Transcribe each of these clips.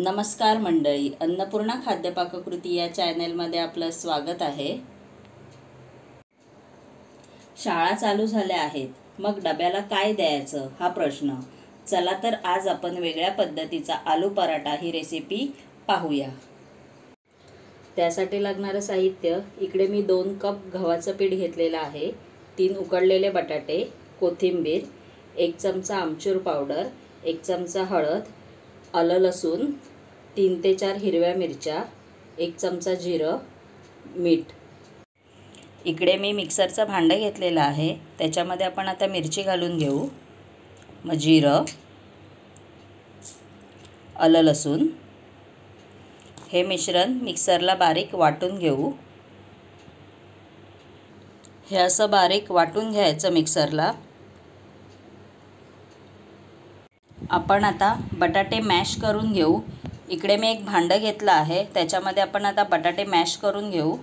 नमस्कार मंडळी, अन्नपूर्णा खाद्यपाककृती या चॅनलमध्ये आपलं स्वागत आहे। शाळा चालू झाल्या आहेत, मग डब्याला काय द्यायचं हा प्रश्न। चला तर आज आपण वेगळ्या पद्धतीचा आलू पराठा ही रेसिपी पाहूया। त्यासाठी लागणारे साहित्य, इकडे मी 2 कप गव्हाचं पीठ घेतलेलं आहे, 3 उकडलेले बटाटे, कोथिंबीर, 1 चमचा आमचूर पावडर, 1 चमचा हळद, आलं लसूण, 3 ते 4 हिरव्या मिरच्या, 1 चमचा जिरं, मीठ। इकडे मी मिक्सरचं भांडं घेतलेलं आहे, त्याच्यामध्ये आपण आता मिरची घालून घेऊ, मग जिरं, आलं लसूण, हे मिश्रण मिक्सरला बारीक वाटून घेऊ। हे असं बारीक वाटून घ्यायचं मिक्सरला। आपण आता बटाटे मॅश करून घेऊ। इकडे मी एक भांडं घेतलं आहे, त्याच्यामध्ये आपण आता बटाटे मॅश करून घेऊ।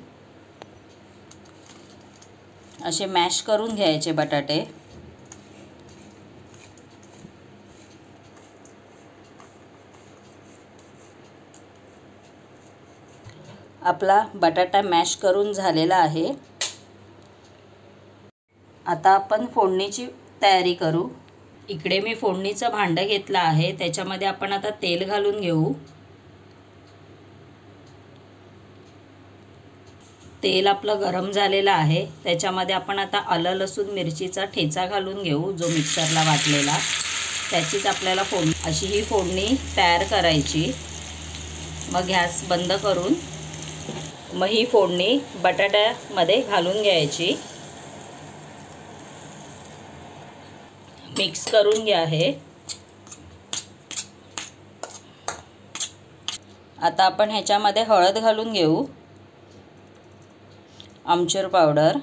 असे मॅश करून घ्यायचे बटाटे। आपला बटाटा मॅश करून झालेला आहे। आता आपण फोडणीची तयारी करू। इकडे मी फोडणीचं भांडं घेतलं आहे, त्याच्यामध्ये आपण आता तेल घालून घेऊ। तेल आपलं गरम झालेलं आहे, त्याच्यामध्ये आपण आता आलं लसूण मिरचीचा ठेचा घालून घेऊ, जो मिक्सरला वाटलेला। त्याचीच आपल्याला अशी ही फोडणी तयार करायची। मग गॅस बंद करून मग ही फोडणी बटाट्यामध्ये घालून घ्यायची। मिक्स करून घ्या हे। आता आपण ह्याच्यामध्ये हळद घालून घेऊ, आमचूर पावडर।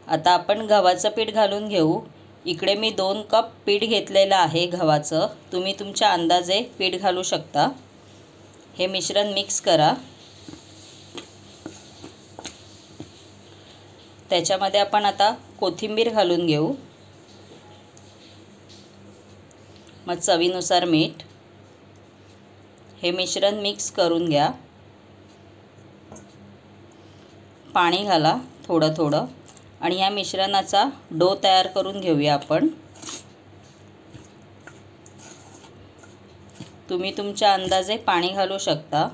आता आपण गव्हाचं पीठ घालून घेऊ। इकडे मी 2 कप पीठ घेतलेलं आहे गव्हाचं, तुम्ही तुमच्या अंदाजे पीठ घालू शकता। हे मिश्रण मिक्स करा। त्याच्यामध्ये आपण आता कोथिंबीर घालून घेऊ, मग चवीनुसार मीठ। हे मिश्रण मिक्स करून घ्या। पाणी घाला थोडं थोडं आणि या मिश्रणाचा डो तयार करून घेऊया आपण। तुम्ही तुमच्या अंदाजे पाणी घालू शकता।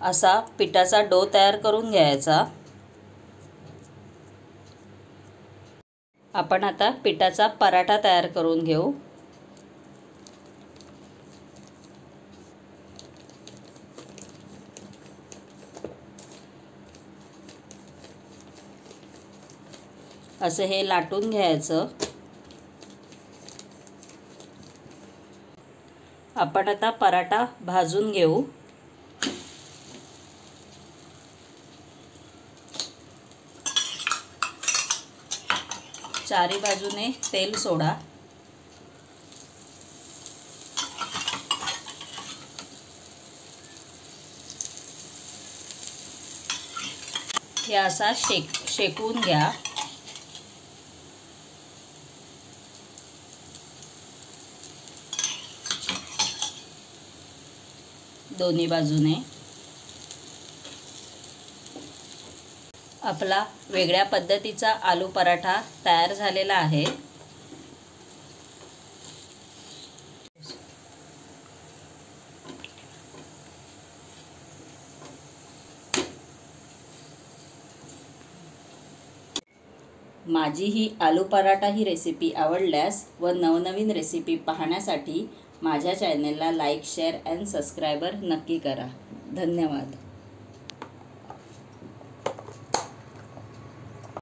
असा पिठाचा डो तयार करून घ्यायचा। आपण आता पिठाचा पराठा तयार करून घेऊ। असे हे लाटून घ्यायचं। आपण आता पराठा भाजून घेऊ। चारी बाजूने तेल सोडा। हे असा शेकून घ्या। दोन्ही बाजूने। आपला वेगळ्या पद्धतीचा आलू पराठा तयार झालेला आहे। माझी ही आलू पराठा ही रेसिपी आवडल्यास व नवनवीन रेसिपी पाहण्यासाठी माझ्या चॅनलला लाईक, शेअर अँड सबस्क्राईबर नक्की करा। धन्यवाद।